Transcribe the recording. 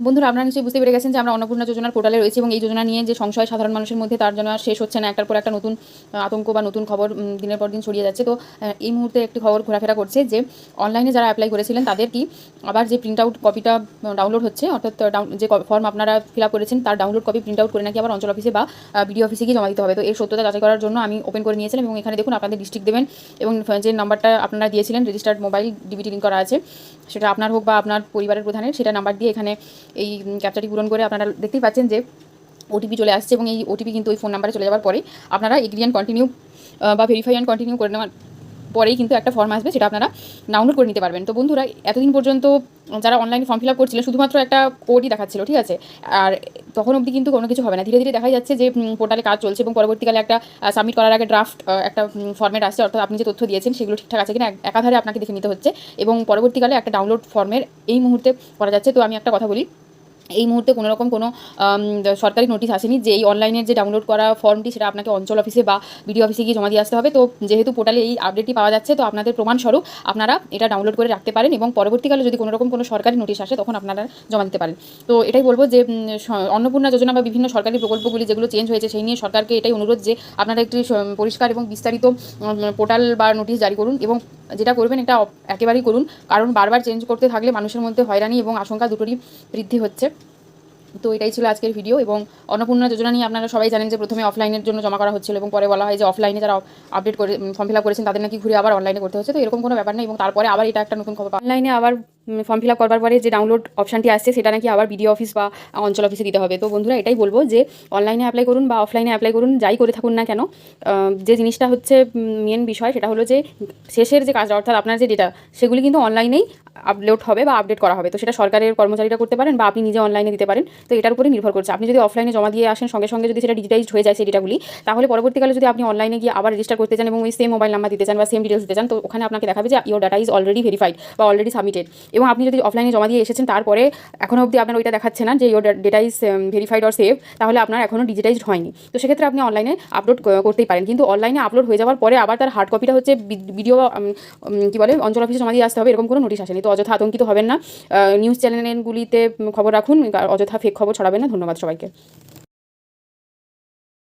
বন্ধুরা, আপনারা নিশ্চয়ই বুঝতে পেরে গেছেন যে আমরা অন্নপূর্ণা যোজনার পোর্টালে রয়েছি এবং এই যোজনা নিয়ে যে সংশয় সাধারণ মানুষের মধ্যে তার জন্য আর শেষ হচ্ছে না। একটার পর একটা নতুন আতঙ্ক বা নতুন খবর দিনের পর দিন ছড়িয়ে যাচ্ছে। তো এই মুহূর্তে একটি খবর ঘোরাফেরা করছে যে অনলাইনে যারা অ্যাপ্লাই করেছিলেন তাদের কি আবার যে প্রিন্ট আউট কপিটা ডাউনলোড হচ্ছে, অর্থাৎ যে ফর্ম আপনারা ফিল আপ করেছেন তার ডাউনলোড কপি প্রিন্ট আউট করে নাকি আবার অঞ্চল অফিসে বা বিডিও অফিসে গিয়ে জমা দিতে হবে। তো এর সত্যতা যাচাই করার জন্য আমি ওপেন করে নিয়েছিলাম এবং এখানে দেখুন আপনাদের ডিস্ট্রিক্ট দেবেন এবং যে নাম্বারটা আপনারা দিয়েছিলেন রেজিস্টার্ড মোবাইল ডিবিটি লিঙ্ক করা আছে, সেটা আপনার হোক বা আপনার পরিবারের প্রধানের, সেটা নাম্বার দিয়ে এখানে এই ক্যাপচাটি পূরণ করে আপনারা দেখতেই পাচ্ছেন যে ওটিপি চলে আসছে এবং এই ওটিপি কিন্তু ওই ফোন নাম্বারে চলে যাওয়ার পরে আপনারা এগ্রি অ্যান্ড কন্টিনিউ বা ভেরিফাই অ্যান্ড কন্টিনিউ করে নেওয়ার পরেই কিন্তু একটা ফর্ম আসবে, সেটা আপনারা ডাউনলোড করে নিতে পারবেন। তো বন্ধুরা, এতদিন পর্যন্ত যারা অনলাইনে ফর্ম ফিল আপ করছিলেন শুধুমাত্র একটা কোডই দেখাচ্ছিল, ঠিক আছে, আর তখন অবধি কিন্তু কোনো কিছু হবে না। ধীরে ধীরে দেখা যাচ্ছে যে পোর্টালে কাজ চলছে এবং পরবর্তীকালে একটা সাবমিট করার আগে ড্রাফট একটা ফর্মেট আসছে, অর্থাৎ আপনি যে তথ্য দিয়েছেন সেগুলো ঠিকঠাক আছে কিনা একাধারে আপনাকে দেখে নিতে হচ্ছে এবং পরবর্তীকালে একটা ডাউনলোড ফর্মের এই মুহূর্তে করা যাচ্ছে। তো আমি একটা কথা বলি, এই মুহূর্তে কোনোরকম কোনো সরকারি নোটিশ আসেনি যে এই অনলাইনের যে ডাউনলোড করা ফর্মটি সেটা আপনাকে অঞ্চল অফিসে বা বিডিও অফিসে গিয়ে জমা দিয়ে আসতে হবে। তো যেহেতু পোর্টালে এই আপডেটটি পাওয়া যাচ্ছে, তো আপনাদের প্রমাণস্বরূপ আপনারা এটা ডাউনলোড করে রাখতে পারেন এবং পরবর্তীকালে যদি কোনোরকম কোনো সরকারি নোটিশ আসে তখন আপনারা জমা দিতে পারেন। তো এটাই বলবো যে অন্নপূর্ণা যোজনা বা বিভিন্ন সরকারি প্রকল্পগুলি যেগুলো চেঞ্জ হয়েছে সেই নিয়ে সরকারকে এটাই অনুরোধ যে আপনারা একটি পরিষ্কার এবং বিস্তারিত পোর্টাল বা নোটিশ জারি করুন এবং যেটা করবেন এটা একেবারেই করুন, কারণ বারবার চেঞ্জ করতে থাকলে মানুষের মধ্যে হয়রানি এবং আশঙ্কা দুটোরই বৃদ্ধি হচ্ছে। তো এটাই ছিল আজকের ভিডিও এবং অন্নপূর্ণা যোজনা নিয়ে আপনারা সবাই জানেন যে প্রথমে অফলাইনের জন্য জমা করা হচ্ছিল এবং পরে বলা হয় যে অফলাইনে যারা আপডেট করে ফর্ম ফিল আপ করেছেন তাদের নাকি ঘুরে আবার অনলাইনে করতে হচ্ছে। তো এরকম কোনো ব্যাপার নেই এবং তারপরে আবার এটা একটা নতুন খবর, অনলাইনে আবার ফর্ম ফিল আপ করবার পরে যে ডাউনলোড অপশানটি আসছে সেটা নাকি আবার বিডিও অফিস বা অঞ্চল অফিসে দিতে হবে। তো বন্ধুরা, এটাই বলবো যে অনলাইনে অ্যাপ্লাই করুন বা অফলাইনে অ্যাপ্লাই করুন, যাই করে থাকুন না কেন, যে জিনিসটা হচ্ছে মেন বিষয় সেটা হলো যে শেষের যে কাজটা অর্থাৎ আপনার যে ডেটা সেগুলি কিন্তু অনলাইনেই আপলোড হবে বা আপডেট করা হবে। তো সেটা সরকারের কর্মচারীরা করতে পারেন বা আপনি নিজে অনলাইনে দিতে পারেন। তো এটার উপরে নির্ভর করছে। আপনি যদি অফলাইনে জমা দিয়ে আসেন সঙ্গে সঙ্গে যদি সেটা ডিজিটাইজড হয়ে যায় সেই ডেটাগুলি, তাহলে পরবর্তীকালে যদি আপনি অনলাইনে গিয়ে আবার রেজিস্টার করতে চান এবং ওই সেম মোবাইল নাম্বার দিতে চান বা সেম ডিটেলস দিতে চান, তো ওখানে আপনাকে দেখাবে যে your data is already verified বা অলরেডি সাবমিটেড। এবং আপনি যদি অফলাইনে জমা দিয়ে এসেছেন তারপরে এখনও অবধি আপনার ওইটা দেখাচ্ছে না যে your data is verified or save, তাহলে আপনার এখনও ডিজিটাইজড হয়নি। তো সেক্ষেত্রে আপনি অনলাইনে আপলোড করতেই পারেন, কিন্তু অনলাইনে আপলোড হয়ে যাওয়ার পরে আবার তার হার্ড কপিটা হচ্ছে ভিডিও কী বলে অঞ্চল অফিসে জমা দিয়ে আসতে হবে, এরকম কোনো নোটিশ আসেনি। তো অযথা আতঙ্কিত হবেন না, নিউজ চ্যানেলগুলিতে খবর রাখুন, অযথা ফেক খবর ছড়াবেন না। ধন্যবাদ সবাইকে।